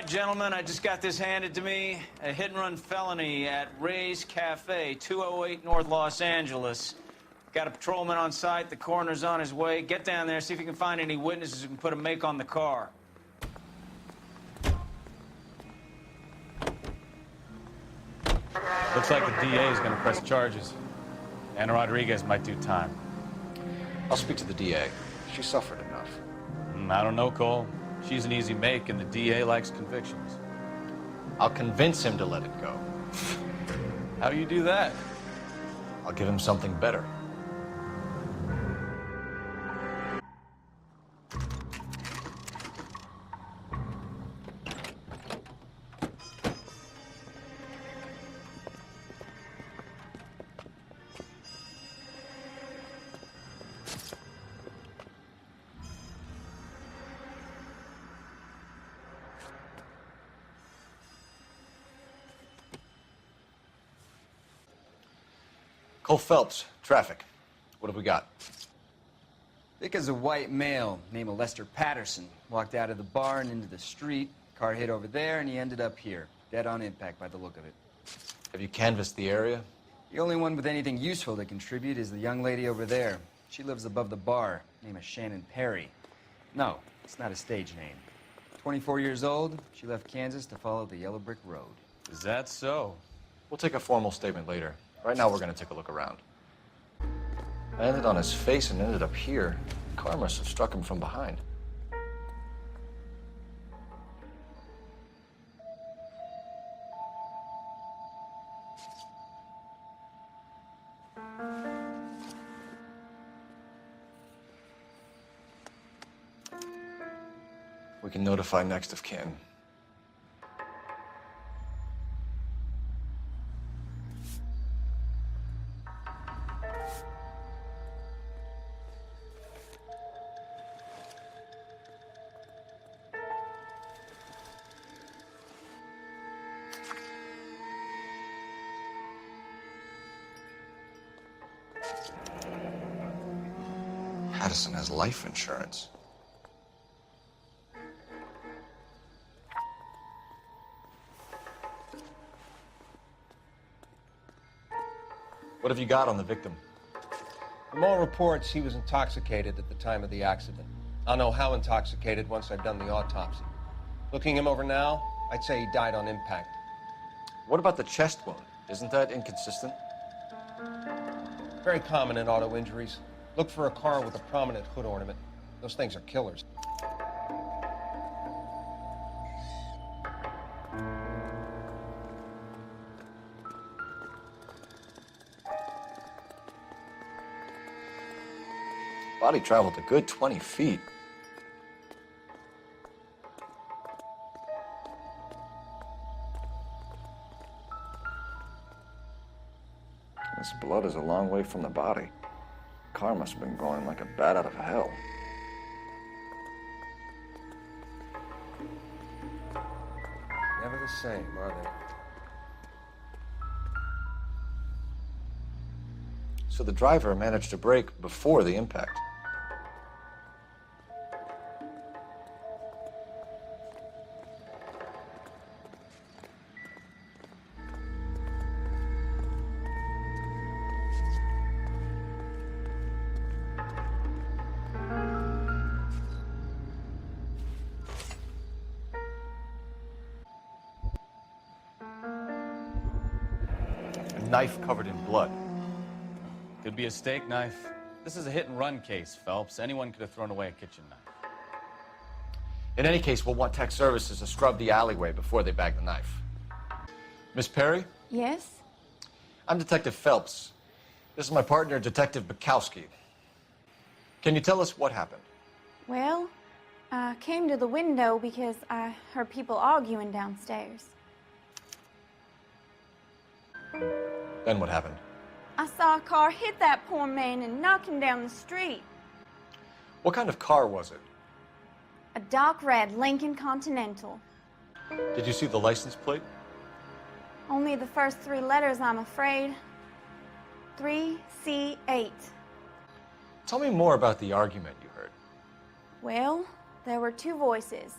right, gentlemen, I just got this handed to me. A hit-and-run felony at Ray's Cafe, 208 North Los Angeles. Got a patrolman on site. The coroner's on his way. Get down there, see if you can find any witnesses who can put a make on the car. Looks like the DA is going to press charges. Anna Rodriguez might do time. I'll speak to the DA. She suffered enough. I don't know, Cole. She's an easy make, and the DA likes convictions. I'll convince him to let it go. How do you do that? I'll give him something better. Cole Phelps, traffic. What have we got? Vic is a white male named Lester Patterson. Walked out of the bar and into the street. Car hit over there, and he ended up here. Dead on impact by the look of it. Have you canvassed the area? The only one with anything useful to contribute is the young lady over there. She lives above the bar. Name is Shannon Perry. No, it's not a stage name. 24 years old, she left Kansas to follow the yellow brick road. Is that so? We'll take a formal statement later. Right now, we're going to take a look around. I landed on his face and ended up here. The car must have struck him from behind. We can notify next of kin. Patterson has life insurance. What have you got on the victim? From all reports, he was intoxicated at the time of the accident. I'll know how intoxicated once I've done the autopsy. Looking him over now, I'd say he died on impact. What about the chest wound? Isn't that inconsistent? Very common in auto injuries. Look for a car with a prominent hood ornament. Those things are killers. Body traveled a good 20 feet. This blood is a long way from the body. Car must have been going like a bat out of hell. Never the same, are they? So the driver managed to brake before the impact. Knife covered in blood. Could be a steak knife. This is a hit-and-run case, Phelps. Anyone could have thrown away a kitchen knife. In any case, we'll want tech services to scrub the alleyway before they bag the knife. Miss Perry? Yes? I'm Detective Phelps. This is my partner, Detective Bukowski. Can you tell us what happened? Well, I came to the window because I heard people arguing downstairs. Then what happened? I saw a car hit that poor man and knock him down the street. What kind of car was it? A dark red Lincoln Continental. Did you see the license plate? Only the first three letters, I'm afraid. 3C8. Tell me more about the argument you heard. Well, there were two voices.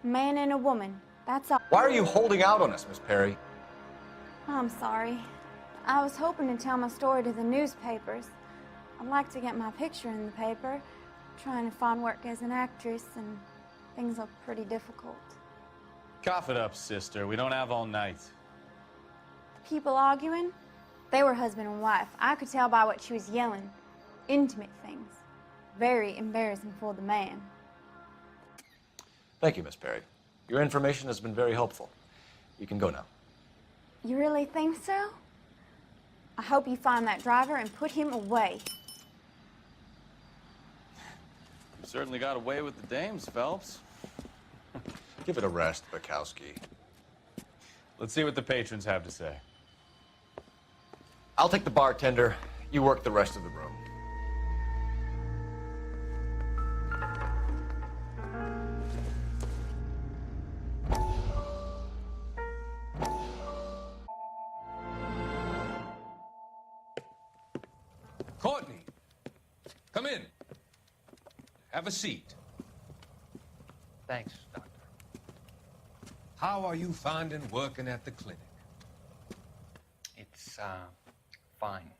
A man and a woman. That's all. Why are you holding out on us, Miss Perry? I'm sorry. I was hoping to tell my story to the newspapers. I'd like to get my picture in the paper. Trying to find work as an actress, and things are pretty difficult. Cough it up, sister. We don't have all night. People arguing? They were husband and wife. I could tell by what she was yelling. Intimate things. Very embarrassing for the man. Thank you, Miss Perry. Your information has been very helpful. You can go now. You really think so? I hope you find that driver and put him away. You certainly got away with the dames, Phelps. Give it a rest, Bukowski. Let's see what the patrons have to say. I'll take the bartender. You work the rest of the room. Courtney, come in. Have a seat. Thanks, Doctor. How are you finding working at the clinic? It's, fine.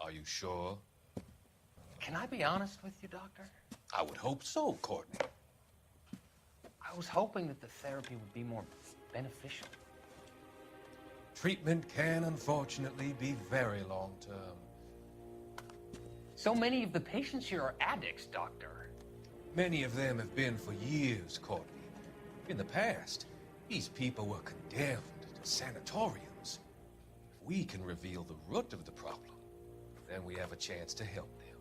Are you sure? Can I be honest with you, Doctor? I would hope so, Courtney. I was hoping that the therapy would be more beneficial. Treatment can, unfortunately, be very long-term. So many of the patients here are addicts, Doctor. Many of them have been for years, Courtney. In the past, these people were condemned to sanatoriums. If we can reveal the root of the problem, then we have a chance to help them.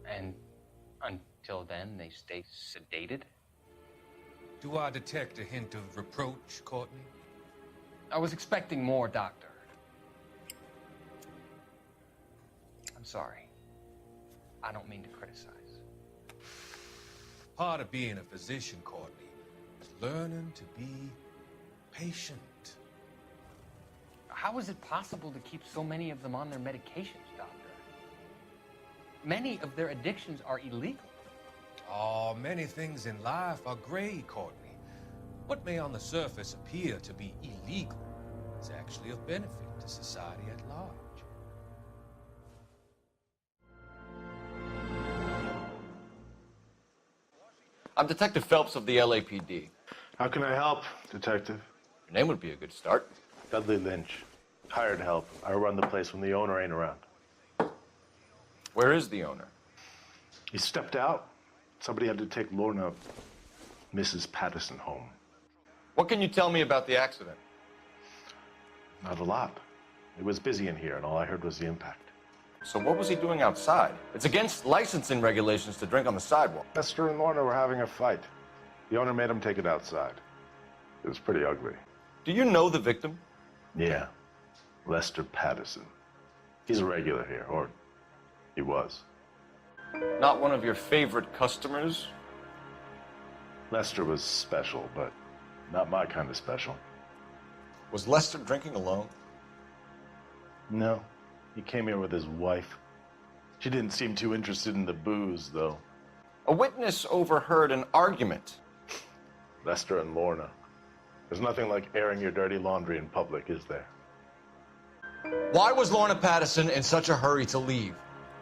And until then, they stay sedated? Do I detect a hint of reproach, Courtney? I was expecting more, Doctor. I'm sorry. I don't mean to criticize. Part of being a physician, Courtney, is learning to be patient. How is it possible to keep so many of them on their medications, Doctor? Many of their addictions are illegal. Oh, many things in life are gray, Courtney. What may on the surface appear to be illegal is actually of benefit to society at large. I'm Detective Phelps of the LAPD. How can I help, Detective? Your name would be a good start. Dudley Lynch. Hired help. I run the place when the owner ain't around. Where is the owner? He stepped out. Somebody had to take Lorna, Mrs. Patterson, home. What can you tell me about the accident? Not a lot. It was busy in here, and all I heard was the impact. So what was he doing outside? It's against licensing regulations to drink on the sidewalk. Lester and Lorna were having a fight. The owner made him take it outside. It was pretty ugly. Do you know the victim? Yeah. Lester Patterson. He's a regular here, or he was. Not one of your favorite customers? Lester was special, but not my kind of special. Was Lester drinking alone? No. He came here with his wife. She didn't seem too interested in the booze, though. A witness overheard an argument. Lester and Lorna. There's nothing like airing your dirty laundry in public, is there? Why was Lorna Patterson in such a hurry to leave?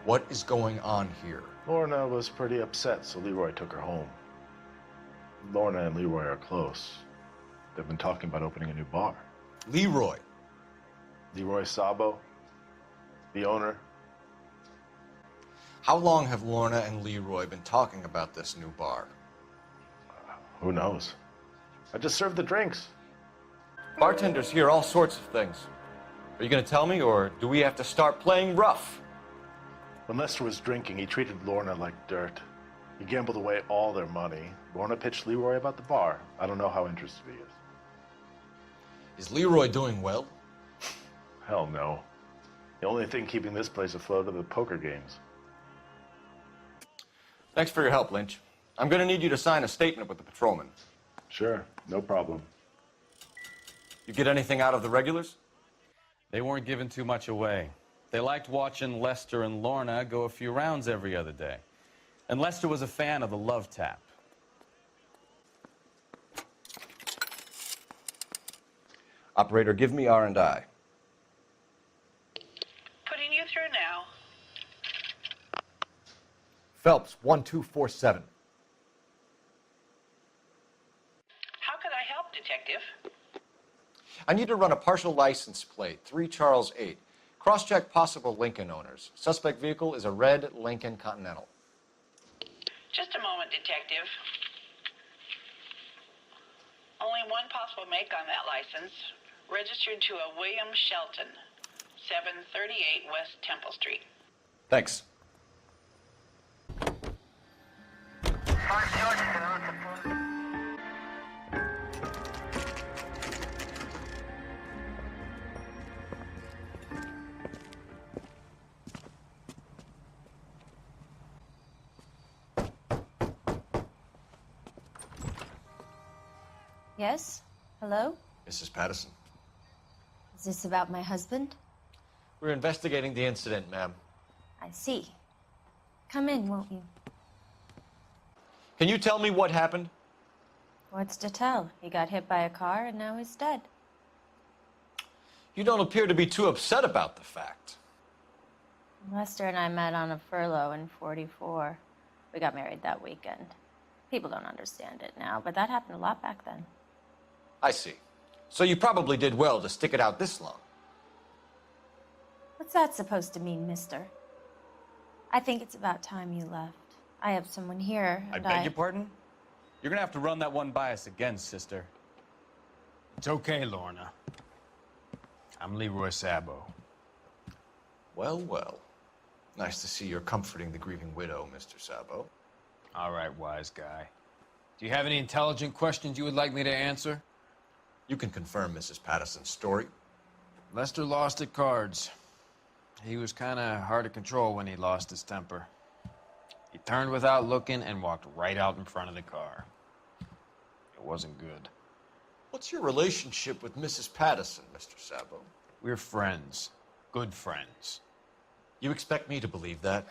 What is going on here? Lorna was pretty upset, so Leroy took her home. Lorna and Leroy are close. They've been talking about opening a new bar. Leroy. Leroy Sabo, the owner. How long have Lorna and Leroy been talking about this new bar? Who knows? I just served the drinks. Bartenders hear all sorts of things. Are you going to tell me, or do we have to start playing rough? When Lester was drinking, he treated Lorna like dirt. He gambled away all their money. Lorna pitched Leroy about the bar. I don't know how interested he is. Is Leroy doing well? Hell no. The only thing keeping this place afloat are the poker games. Thanks for your help, Lynch. I'm going to need you to sign a statement with the patrolman. Sure, no problem. You get anything out of the regulars? They weren't giving too much away. They liked watching Lester and Lorna go a few rounds every other day. And Lester was a fan of the Love Tap. Operator, give me R&I. Putting you through now. Phelps, 1247. How could I help, Detective? I need to run a partial license plate, 3 Charles 8. Cross-check possible Lincoln owners. Suspect vehicle is a red Lincoln Continental. Just a moment, Detective. Only one possible make on that license. Registered to a William Shelton, 738 West Temple Street. Thanks. Yes? Hello? Mrs. Patterson. Is this about my husband? We're investigating the incident, ma'am. I see. Come in, won't you? Can you tell me what happened? What's to tell? He got hit by a car and now he's dead. You don't appear to be too upset about the fact. Lester and I met on a furlough in '44. We got married that weekend. People don't understand it now, but that happened a lot back then. I see. So you probably did well to stick it out this long. What's that supposed to mean, mister? I think it's about time you left. I have someone here, I and beg your pardon? You're gonna have to run that one by us again, sister. It's okay, Lorna. I'm Leroy Sabo. Well, well. Nice to see you're comforting the grieving widow, Mr. Sabo. All right, wise guy. Do you have any intelligent questions you would like me to answer? You can confirm Mrs. Patterson's story. Lester lost at cards. He was kind of hard to control when he lost his temper. He turned without looking and walked right out in front of the car. It wasn't good. What's your relationship with Mrs. Patterson, Mr. Sabo? We're friends. Good friends. You expect me to believe that?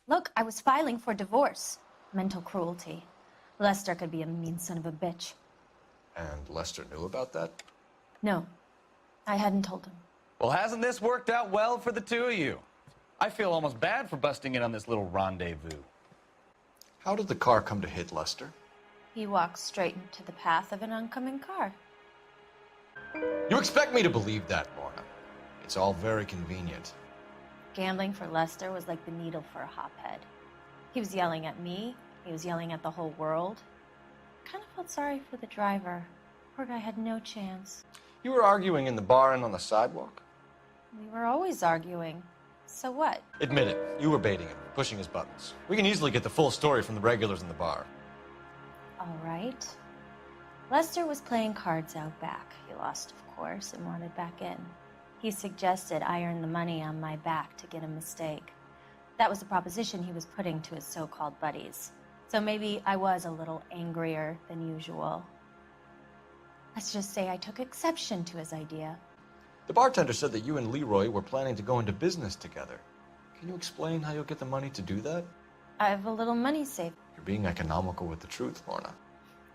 Look, I was filing for divorce. Mental cruelty. Lester could be a mean son of a bitch. And Lester knew about that? No, I hadn't told him. Well, hasn't this worked out well for the two of you? I feel almost bad for busting in on this little rendezvous. How did the car come to hit Lester? He walked straight into the path of an oncoming car. You expect me to believe that, Lorna? It's all very convenient. Gambling for Lester was like the needle for a hophead. He was yelling at me. He was yelling at the whole world. I kind of felt sorry for the driver. Poor guy had no chance. You were arguing in the bar and on the sidewalk? We were always arguing. So what? Admit it. You were baiting him, pushing his buttons. We can easily get the full story from the regulars in the bar. All right. Lester was playing cards out back. He lost, of course, and wanted back in. He suggested I earn the money on my back to get a mistake. That was the proposition he was putting to his so-called buddies. So maybe I was a little angrier than usual. Let's just say I took exception to his idea. The bartender said that you and Leroy were planning to go into business together. Can you explain how you'll get the money to do that? I have a little money saved. You're being economical with the truth, Lorna.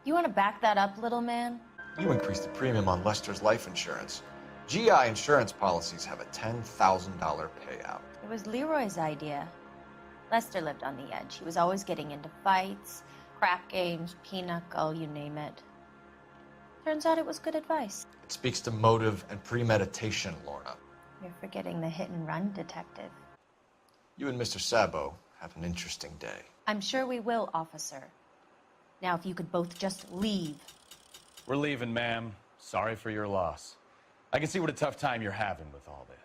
You want to back that up, little man? You increased the premium on Lester's life insurance. GI insurance policies have a $10,000 payout. It was Leroy's idea. Lester lived on the edge. He was always getting into fights, crap games, pinochle, you name it. Turns out it was good advice. It speaks to motive and premeditation, Lorna. You're forgetting the hit and run, detective. You and Mr. Sabo have an interesting day. I'm sure we will, officer. Now, if you could both just leave. We're leaving, ma'am. Sorry for your loss. I can see what a tough time you're having with all this.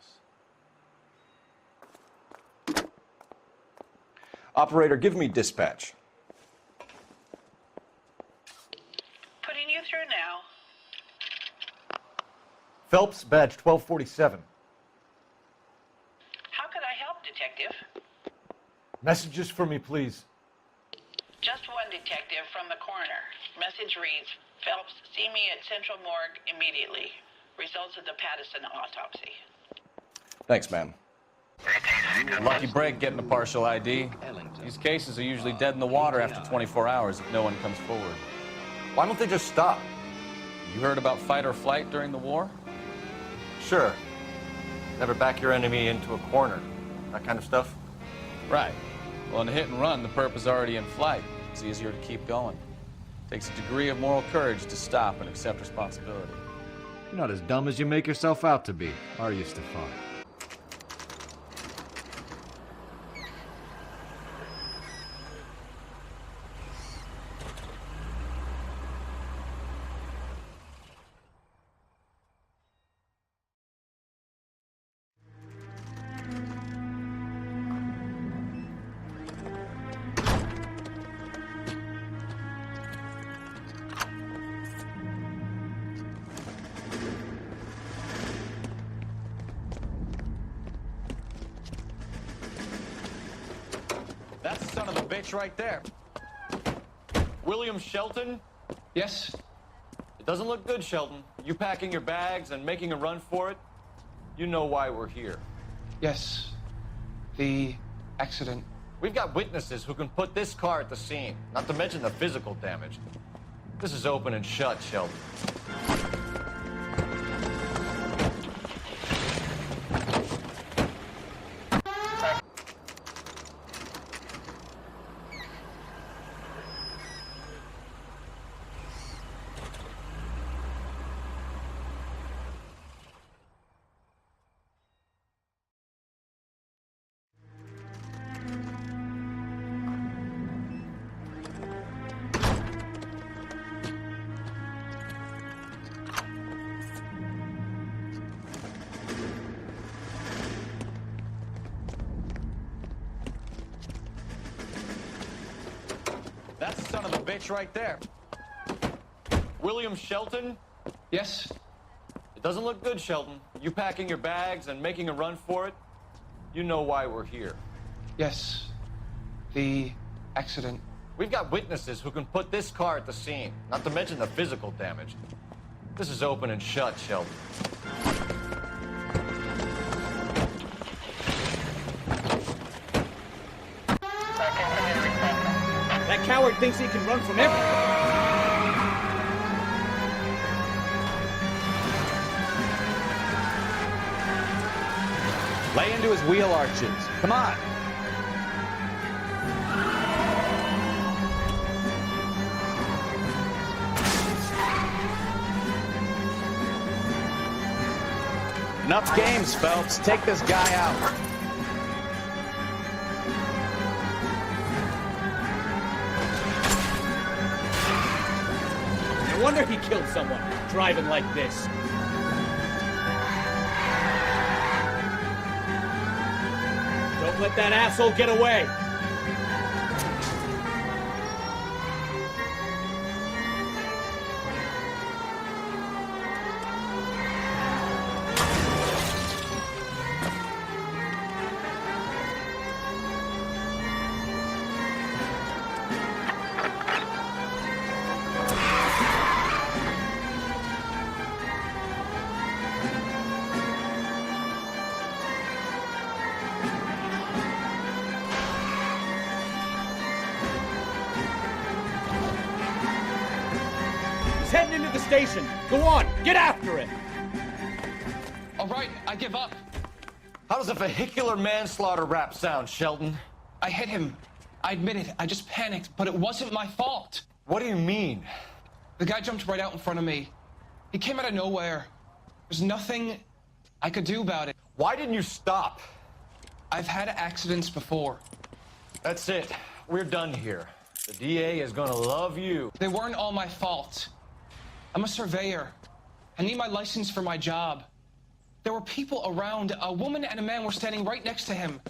Operator, give me dispatch. Putting you through now. Phelps, badge 1247. How could I help, Detective? Messages for me, please. Just one detective from the coroner. Message reads, Phelps, see me at Central Morgue immediately. Results of the Patterson autopsy. Thanks, ma'am. Lucky break getting a partial ID. These cases are usually dead in the water after 24 hours if no one comes forward. Why don't they just stop? You heard about fight or flight during the war? Sure. Never back your enemy into a corner. That kind of stuff. Right. Well, in a hit and run, the perp is already in flight. It's easier to keep going. Takes a degree of moral courage to stop and accept responsibility. You're not as dumb as you make yourself out to be, are you, Stefan? That's the son of a bitch right there. William Shelton? Yes? It doesn't look good, Shelton. You packing your bags and making a run for it? You know why we're here. Yes. The accident. We've got witnesses who can put this car at the scene, not to mention the physical damage. This is open and shut, Shelton. That's the son of a bitch right there. William Shelton? Yes? It doesn't look good, Shelton. You packing your bags and making a run for it? You know why we're here. Yes. The accident. We've got witnesses who can put this car at the scene, not to mention the physical damage. This is open and shut, Shelton. That coward thinks he can run from everything. Lay into his wheel arches. Come on. Enough games, Phelps. Take this guy out. No wonder he killed someone, driving like this. Don't let that asshole get away. Heading into the station. Go on, get after it. All right, I give up. How does a vehicular manslaughter rap sound, Shelton? I hit him. I admit it. I just panicked, but it wasn't my fault. What do you mean? The guy jumped right out in front of me. He came out of nowhere. There's nothing I could do about it. Why didn't you stop? I've had accidents before. That's it. We're done here. The DA is gonna love you. They weren't all my fault. I'm a surveyor. I need my license for my job. There were people around. A woman and a man were standing right next to him.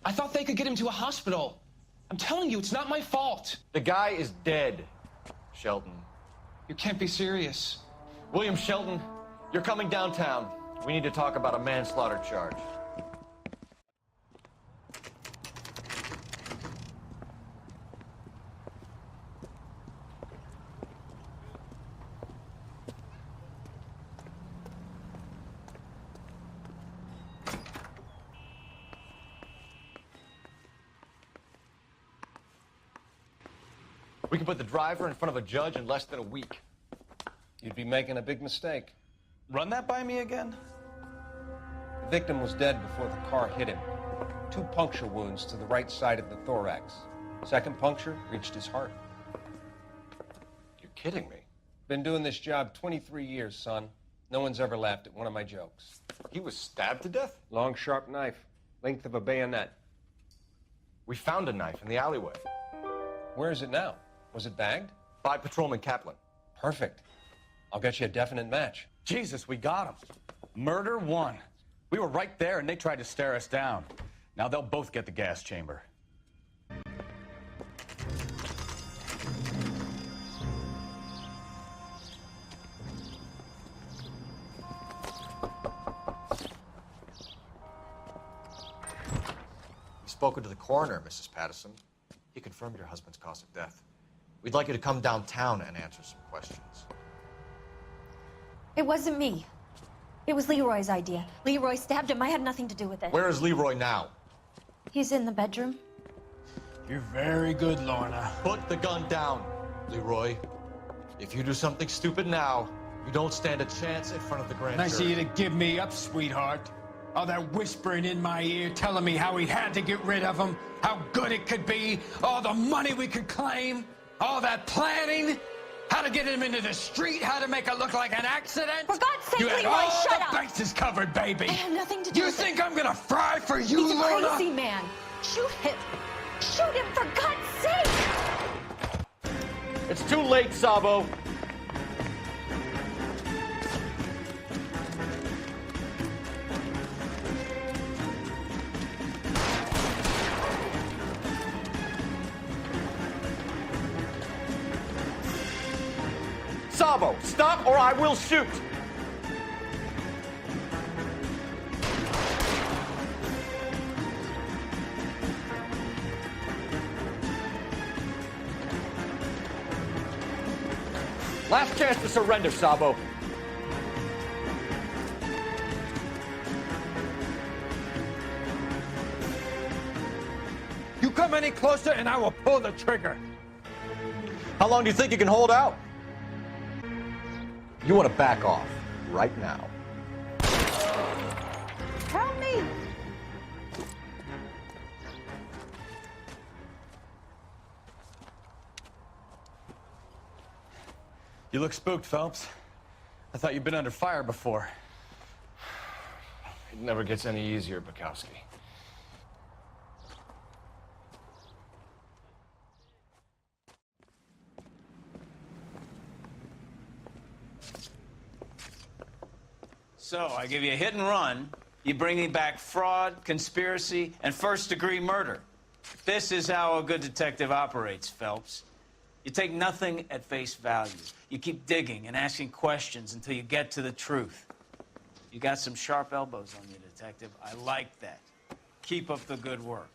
I thought they could get him to a hospital. I'm telling you, it's not my fault. The guy is dead, Shelton. You can't be serious. William Shelton, you're coming downtown. We need to talk about a manslaughter charge. We can put the driver in front of a judge in less than a week. you'd be making a big mistake. Run that by me again? The victim was dead before the car hit him. 2 puncture wounds to the right side of the thorax. Second puncture reached his heart. You're kidding me. Been doing this job 23 years, son. No one's ever laughed at one of my jokes. He was stabbed to death? Long, sharp knife. Length of a bayonet. We found a knife in the alleyway. Where is it now? Was it bagged? By Patrolman Kaplan. Perfect. I'll get you a definite match. Jesus, we got him. Murder 1. We were right there and they tried to stare us down. Now they'll both get the gas chamber. We've spoken to the coroner, Mrs. Patterson. He confirmed your husband's cause of death. We'd like you to come downtown and answer some questions. It wasn't me. It was Leroy's idea. Leroy stabbed him. I had nothing to do with it. Where is Leroy now? He's in the bedroom. You're very good, Lorna. Put the gun down, Leroy. If you do something stupid now, you don't stand a chance in front of the grand jury. Nice of you to give me up, sweetheart. All that whispering in my ear, telling me how we had to get rid of him, how good it could be, all the money we could claim, all that planning, how to get him into the street, how to make it look like an accident. For God's sake, you had Leroy, all shut the up. bases covered, baby. I have nothing to do You with think it. I'm gonna fry for you, He's a Lorna? crazy man. Shoot him. Shoot him, for God's sake. It's too late, Sabo. Sabo, stop or I will shoot! Last chance to surrender, Sabo. You come any closer and I will pull the trigger. How long do you think you can hold out? You want to back off right now. Help me! You look spooked, Phelps. I thought you'd been under fire before. It never gets any easier, Bukowski. So, I give you a hit and run. You bring me back fraud, conspiracy, and first-degree murder. This is how a good detective operates, Phelps. You take nothing at face value. You keep digging and asking questions until you get to the truth. You got some sharp elbows on you, detective. I like that. Keep up the good work.